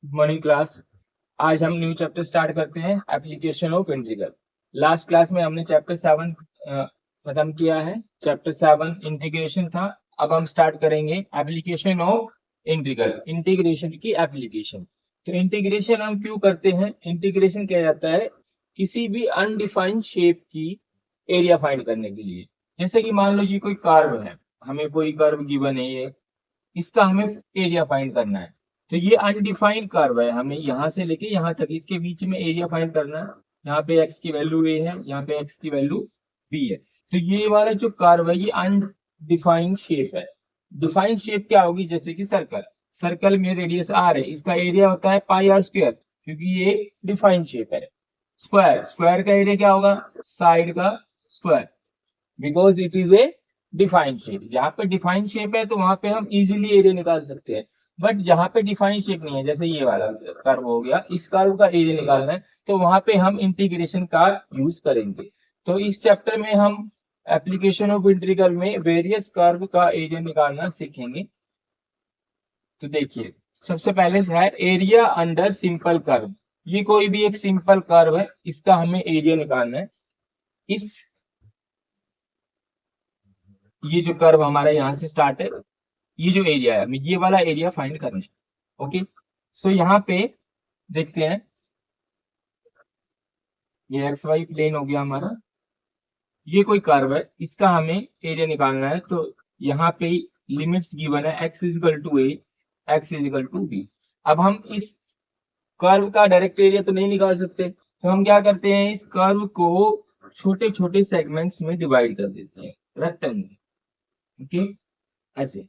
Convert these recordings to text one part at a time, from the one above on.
Morning class. आज हम new chapter start करते हैं, application of integral. Last class में हमने चैप्टर 7 खत्म किया है। चैप्टर 7 इंटीग्रेशन था। अब हम स्टार्ट करेंगे एप्लीकेशन ऑफ इंटीग्रल, इंटीग्रेशन की एप्लीकेशन। तो इंटीग्रेशन हम क्यों करते हैं? इंटीग्रेशन किया जाता है किसी भी अनडिफाइंड शेप की एरिया फाइंड करने के लिए। जैसे कि मान लो ये कोई कर्व है, हमें कोई कर्व गिवन है, ये इसका हमें एरिया फाइंड करना है। तो ये अनडिफाइंड कर्व है, हमें यहाँ से लेके यहाँ तक इसके बीच में एरिया फाइंड करना है। यहाँ पे x की वैल्यू a है, यहाँ पे x की वैल्यू b है। तो ये वाला जो कर्व है ये अनडिफाइंड शेप है। डिफाइंड शेप क्या होगी? जैसे कि सर्कल, सर्कल में रेडियस r है, इसका एरिया होता है पाई आर स्क्वायर, क्योंकि ये डिफाइंड शेप है। स्क्वायर, स्क्वायर का एरिया क्या होगा? साइड का square, because it is a defined shape. जहाँ पे डिफाइंड शेप है तो वहां पे हम इजीली एरिया निकाल सकते हैं। बट जहाँ पे डिफाइंड शेप नहीं है, जैसे ये वाला कर्व हो गया, इस कर्व का एरिया निकालना है तो वहां पे हम इंटीग्रेशन का यूज करेंगे। तो इस चैप्टर में हम एप्लीकेशन ऑफ इंटीग्रल में वेरियस कर्व का एरिया निकालना सीखेंगे। तो देखिए, सबसे पहले है एरिया अंडर सिंपल कर्व। ये कोई भी एक सिंपल कर्व है, इसका हमें एरिया निकालना है। इस ये जो कर्व हमारा यहाँ से स्टार्ट है, ये जो एरिया है, हमें ये वाला एरिया फाइंड करना है। ओके, सो यहाँ पे देखते हैं, ये एक्स वाई प्लेन हो गया हमारा। ये कोई कर्व है, इसका हमें एरिया निकालना है। तो यहाँ पे लिमिट्स गिवन है, x is equal to a, x is equal to b. अब हम इस कर्व का डायरेक्ट एरिया तो नहीं निकाल सकते, तो हम क्या करते हैं, इस कर्व को छोटे छोटे सेगमेंट्स में डिवाइड कर देते हैं, रेक्टेंगल। ओके, ऐसे।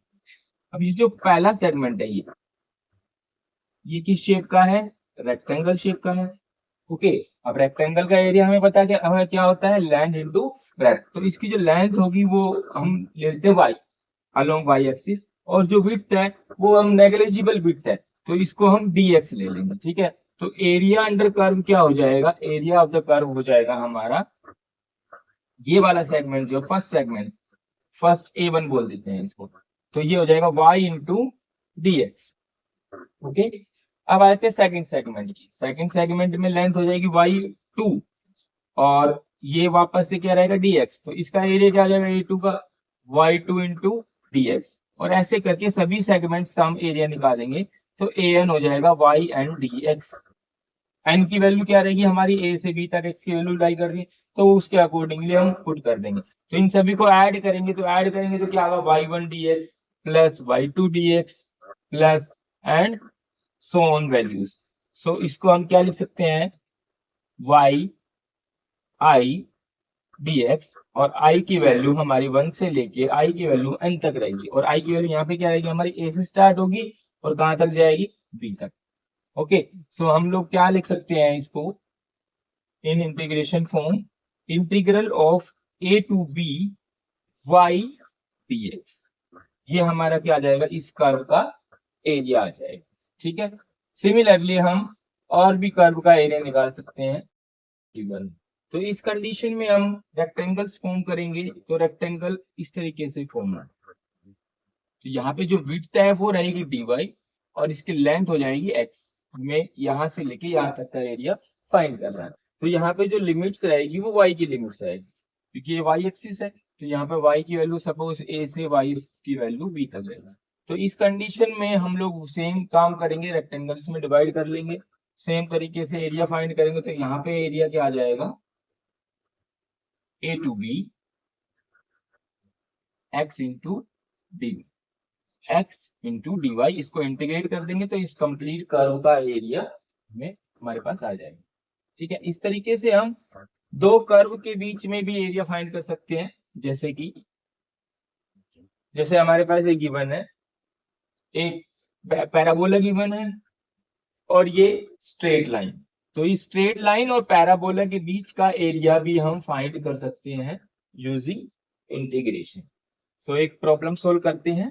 अब ये जो पहला सेगमेंट है, ये किस शेप का है? रेक्टेंगल शेप का है। ओके, अब रेक्टेंगल का एरिया हमें पता है, हमें क्या होता है, लेंथ इनटू ब्रेड्थ। तो इसकी जो लेंथ होगी वो हम लेते हैं वाई, अलोंग वाई एक्सिस, और जो विड्थ है वो हम नेग्लिजिबल विड्थ है, तो इसको हम dx ले लेंगे। ठीक है, तो एरिया अंडर कर्व क्या हो जाएगा? एरिया ऑफ द कर्व हो जाएगा हमारा ये वाला सेगमेंट, जो फर्स्ट सेगमेंट, फर्स्ट A1 बोल देते हैं इसको, तो ये हो जाएगा y into D x. Okay, अब आते हैं सेकंड सेगमेंट की। सेकंड सेगमेंट में लेंथ हो जाएगी y2, और ये वापस से क्या रहेगा, dx। तो इसका एरिया क्या आ जाएगा a2 का, y2 इंटू dx। और ऐसे करके सभी सेगमेंट्स का हम एरिया निकालेंगे। तो an हो जाएगा y एंड dx। n की वैल्यू क्या रहेगी हमारी, a से b तक x की वैल्यू लाई कर रही है, तो उसके अकॉर्डिंगली हम पुट कर देंगे। तो इन सभी को ऐड करेंगे, तो क्या होगा, y1 dx plus y2 dx plus and so on values. So इसको हम क्या लिख सकते हैं, y i dx, और i की वैल्यू हमारी 1 से लेके i की वैल्यू n तक रहेगी, और i की वैल्यू यहाँ पे क्या रहेगी हमारी, a से स्टार्ट होगी और कहाँ तक जाएगी, b तक। ओके, सो हम लोग क्या लिख सकते हैं इसको in integration form, integral of a to b y dx। ये हमारा क्या आ जाएगा, इस कर्व का एरिया आ जाएगा। ठीक है, सिमिलरली हम और भी कर्व का एरिया निकाल सकते हैं गिवन। तो इस कंडीशन में हम रेक्टेंगल्स फॉर्म करेंगे, तो रेक्टेंगल इस तरीके से फॉर्म है। तो यहाँ पे जो विड्थ है वो रहेगी dy, और इसकी लेंथ हो जाएगी x। हमें यहाँ से लेके यहाँ तक का एरिया फाइंड करना है। तो यहाँ पे जो लिमिट्स रहेगी वो y की लिमिट्स रहेगी, क्योंकि ये y एक्सिस है। तो यहाँ पे y की वैल्यू सपोज a से y की वैल्यू b तक रहेगा। तो इस कंडीशन में हम लोग सेम काम करेंगे, रेक्टेंगल्स में डिवाइड कर लेंगे, सेम तरीके से एरिया फाइंड करेंगे। तो यहाँ पे एरिया क्या आ जाएगा, a to b x into d, x into d y. इसको इंटीग्रेट कर देंगे तो इस कंप्लीट कर्व का एरिया में हमारे पास आ जाएगा। ठीक है, इस तरीके से हम दो कर्व के बीच में भी एरिया फाइंड कर सकते हैं। जैसे कि जैसे हमारे पास एक गिवन है, एक पैराबोला गिवन है और ये स्ट्रेट लाइन। तो इस स्ट्रेट लाइन और पैराबोला के बीच का एरिया भी हम फाइंड कर सकते हैं यूजिंग इंटीग्रेशन। तो एक प्रॉब्लम सोल्व करते हैं।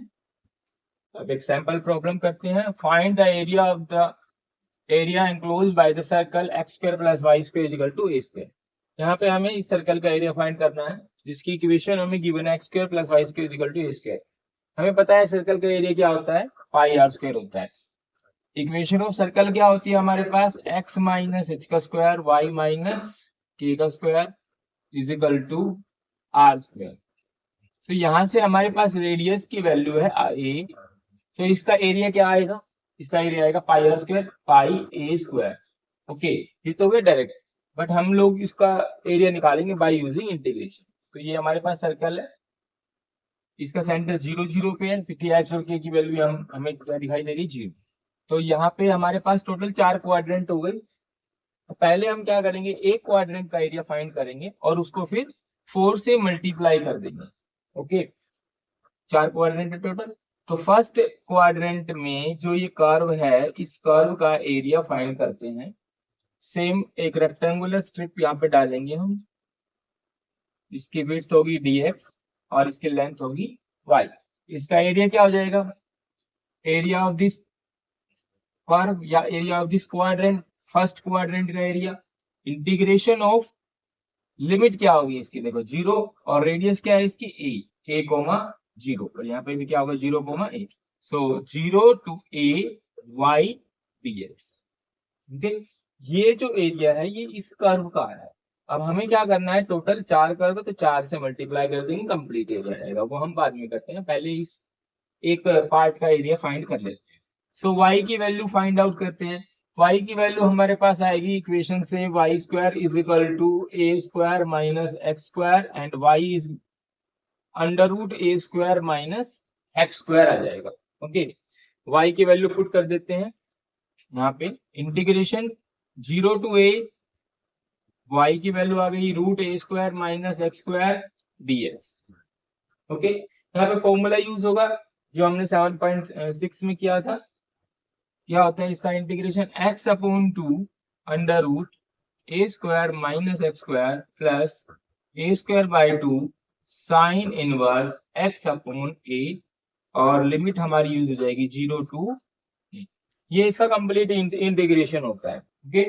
अब एक सैंपल प्रॉब्लम करते हैं। Find the area of the area enclosed by the circle x square plus y square equal to a square. यहाँ पे हमें इस सर्कल का एरिया फाइंड करना है, जिसकी इक्वेशन हमें गिवन है x square plus y square equal to a square. हमें पता है सर्कल का एरिया क्या होता है, पाई आर स्क्वायर होता है। इक्वेशन ऑफ सर्कल क्या होती है हमारे पास, x माइनस एच का स्क्वायर वाई माइनस के का square is equal to r square. तो यहाँ से हमारे पास रेडियस की वैल्यू है a, तो इसका एरिया क्या आएगा, इसका एरिया आएगा pi r square pi a square. Okay, ये तो हो गया डायरेक्ट, बट हम लोग इसका एरिया निकालेंगे बाय यूजिंग इंटीग्रेशन। तो ये हमारे पास सर्कल है, इसका सेंटर 0 0 पे है, क्योंकि एच और के की वैल्यू हमें क्या दिखाई दे रही है, 0। तो यहाँ पे हमारे पास टोटल 4 क्वाड्रेंट हो गई। तो पहले हम क्या करेंगे, एक क्वाड्रेंट का एरिया फाइंड करेंगे और उसको फिर 4 से मल्टीप्लाई कर देंगे। ओके, 4 क्वाड्रेंट है टोटल। तो फर्स्ट क्वाड्रेंट में जो ये कर्व है, इस कर्व का एरिया फाइंड करते हैं। सेम एक रेक्टेंगुलर स्ट्रिप यहाँ पे डालेंगे हम, इसकी विड्थ होगी dx और इसकी लेंथ होगी y। इसका एरिया क्या हो जाएगा, एरिया ऑफ दिस कर्व या area of this quadrant, first quadrant का एरिया। इंटीग्रेशन ऑफ लिमिट क्या होगी इसकी, देखो 0 और रेडियस क्या है इसकी a कोमा 0, और यहाँ पे भी क्या होगा 0 comma a। So 0 to a y dx। ठीक है, ये जो एरिया है ये इस कर्व का है। अब हमें क्या करना है, टोटल 4 कर्व, तो 4 से मल्टीप्लाई कर देंगे, कंप्लीट एरिया आएगा। वो हम बाद में करते हैं, पहले इस एक पार्ट का एरिया फाइंड कर लेते हैं। सो y की वैल्यू फाइंड आउट करते हैं। y की वैल्यू हमारे पास आएगी इक्वेशन से y square is equal to a square minus x square and y is under root a square minus x square आ जाएगा। ओके, y की वैल्यू पुट कर देते हैं यहाँ पे, इंटीग्रेशन 0 to a, y की वैल्यू आ गई root a square minus x square dx। Okay, यहाँ पे फॉर्मूला यूज होगा जो हमने 7.6 में किया था। क्या होता है इसका integration, x upon 2 under root a square minus x square plus a square by 2 sine inverse x upon a, और लिमिट हमारी यूज हो जाएगी 0 to a। ये इसका कंप्लीट इंटीग्रेशन होता है। ओके,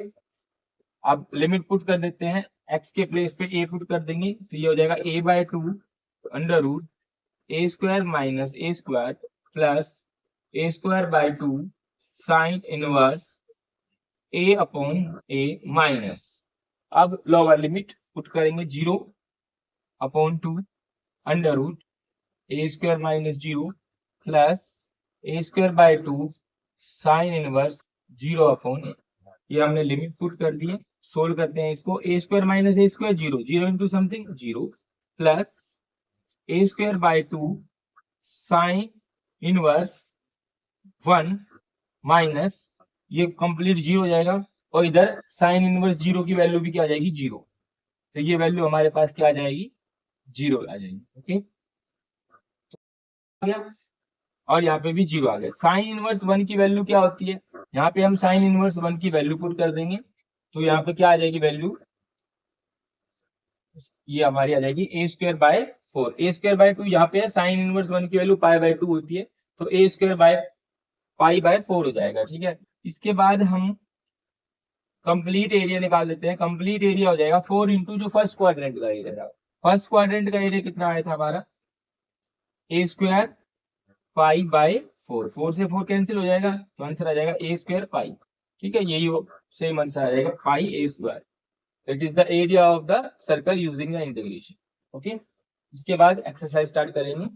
अब लिमिट पुट कर देते हैं, x के प्लेस पे a पुट कर देंगे, तो ये हो जाएगा a by 2 under root a square minus a square plus a square by 2 sine inverse a upon a minus, अब लोअर लिमिट पुट करेंगे 0 upon 2 under root a square minus 0 plus a square by 2 sine inverse 0 upon a। ये हमने limit put कर दी है। Solve करते हैं इसको, a square minus a square 0, 0 into something 0 plus a square by 2 sine inverse 1 minus, ये complete 0 हो जाएगा, और इधर साइन इनवर्स 0 की वैल्यू भी क्या आ जाएगी 0। तो ये वैल्यू हमारे पास क्या आ जाएगी 0 आ जाएगी। ओके, और यहाँ पे भी 0 आ गया। साइन इनवर्स 1 की वैल्यू क्या होती है, यहाँ पे हम साइन इनवर्स 1 की वैल्यू पुट कर देंगे, तो यहाँ पे क्या आ जाएगी वैल्यू, ये हमारी आ जाएगी a square by 4। A square by 2 यहाँ पे है, साइन इनवर्स 1 की वैल्यू पाई बाय 2 होती है, तो ए स्क्वायर बाय पाई बाय 4 हो जाएगा। ठीक है, इसके बाद हम कंप्लीट एरिया निकाल देते हैं। कंप्लीट एरिया हो जाएगा 4 इंटू जो फर्स्ट क्वाड्रेंट का एरिया था। फर्स्ट क्वाड्रेंट का एरिया कितना आया था हमारा, ए स्क्वायर पाई बाय 4, 4 से 4 कैंसिल हो जाएगा, तो आंसर आ जाएगा ए स्क्वायर पाई। ठीक है, यही सेम आंसर आ जाएगा pi a square. It is the area of the circle using the integration. Okay, इसके बाद एक्सरसाइज स्टार्ट करेंगे।